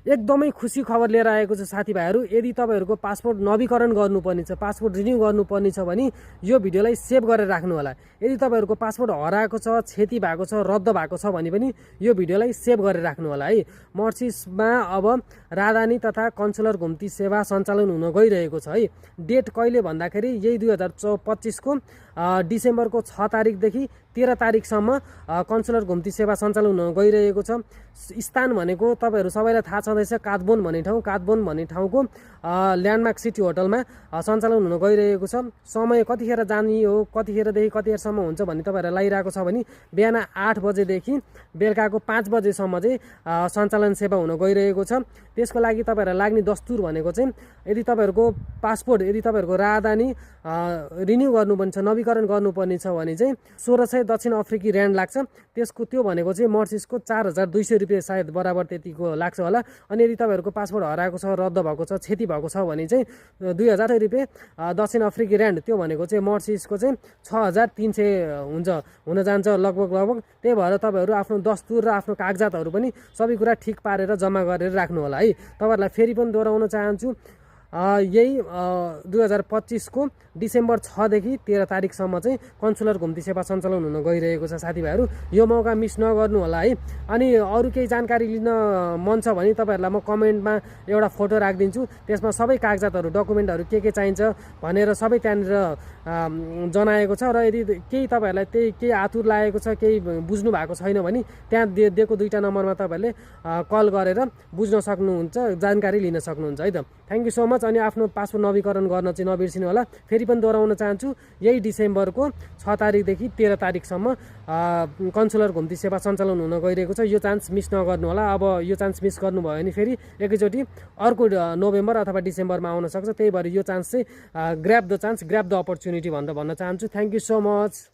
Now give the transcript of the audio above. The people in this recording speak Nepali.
एकदमै खुसी खबर लिएर आएको छ साथीभाइहरू। यदि तपाईँहरूको पासपोर्ट नवीकरण गर्नुपर्ने छ, पासपोर्ट रिन्यू गर्नुपर्ने छ भने यो भिडियोलाई सेभ गरेर राख्नु होला। यदि तपाईँहरूको पासपोर्ट हराएको छ, क्षति भएको छ, रद्द भएको छ भने पनि यो भिडियोलाई सेभ गरेर राख्नु होला है। मर्सिसमा अब राजधानी तथा कन्सुलर घुम्ती सेवा सञ्चालन हुन गइरहेको छ है। डेट कहिले भन्दाखेरि यही 2025 को डिसेम्बरको 6 तारिकदेखि 13 तारिकसम्म कन्सुलर घुम्ती सेवा सञ्चालन हुन गइरहेको छ। स्थान भनेको तपाईँहरू सबैलाई थाहा छँदैछ, काठमाडौँ भन्ने ठाउँको ल्यान्डमार्क सिटी होटलमा सञ्चालन हुन गइरहेको छ। समय कतिखेर जाने हो, कतिखेरदेखि कतिखेरसम्म हुन्छ भन्ने तपाईँहरूलाई लागिरहेको छ भने बिहान 8 बजेदेखि बेलुकाको 5 बजेसम्म चाहिँ सञ्चालन सेवा हुन गइरहेको छ। त्यसको लागि तपाईँहरूलाई लाग्ने दस्तुर भनेको चाहिँ यदि तपाईँहरूको पासपोर्ट, यदि तपाईँहरूको राजधानी रिन्यू गर्नुपर्ने छ, नवीकरण गर्नुपर्ने छ भने चाहिँ 1600 दक्षिण अफ्रिकी र्यान्ड लाग्छ। त्यो भनेको चाहिँ मर्सिसको 4200 रुपियाँ सायद बराबर त्यतिको लाग्छ होला। अनि यदि तपाईँहरूको पासपोर्ट हराएको छ, रद्द भएको छ, क्षति भएको छ भने चाहिँ 2000 रुपियाँ दक्षिण अफ्रिकी र्यान्ड, त्यो भनेको चाहिँ मर्सिसको चाहिँ 6300 हुन जान्छ लगभग। त्यही भएर तपाईँहरू आफ्नो दस्तुर र आफ्नो कागजातहरू पनि सबै कुरा ठिक पारेर जम्मा गरेर राख्नु होला है। तपाईँहरूलाई फेरि पनि दोहोऱ्याउन चाहन्छु, यही 2025 को डिसेम्बर 6 देखि 13 तारिकसम्म चाहिँ कन्सुलर घुम्ती सेवा सञ्चालन हुन गइरहेको छ साथीभाइहरू। यो मौका मिस नगर्नु होला है। अनि अरू केही जानकारी लिन मन छ भने तपाईँहरूलाई म कमेन्टमा एउटा फोटो राखिदिन्छु, त्यसमा सबै कागजातहरू, डकुमेन्टहरू के चाहिन्छ भनेर सबै त्यहाँनिर जनाएको छ। र यदि केही तपाईँहरूलाई केही आतुर लागेको छ, केही बुझ्नु भएको छैन भने त्यहाँ दिएको 2टा नम्बरमा तपाईँहरूले कल गरेर बुझ्न सक्नुहुन्छ, जानकारी लिन सक्नुहुन्छ है त। Thank you so much. अनि आफ्नो पासपोर्ट नवीकरण गर्न चाहिँ नबिर्सिनु होला। फेरि पनि दोहोऱ्याउन चाहन्छु, यही डिसेम्बरको 6 तारिकदेखि 13 तारिकसम्म कन्सुलर घुम्ती सेवा सञ्चालन हुन गइरहेको छ। यो चान्स मिस नगर्नु होला। अब यो चान्स मिस गर्नुभयो भने फेरि एकैचोटि अर्को नोभेम्बर अथवा डिसेम्बरमा आउन सक्छ। त्यही भएर यो चान्स चाहिँ ग्र्याब द अपर्च्युनिटी भन्न चाहन्छु। Thank you so much.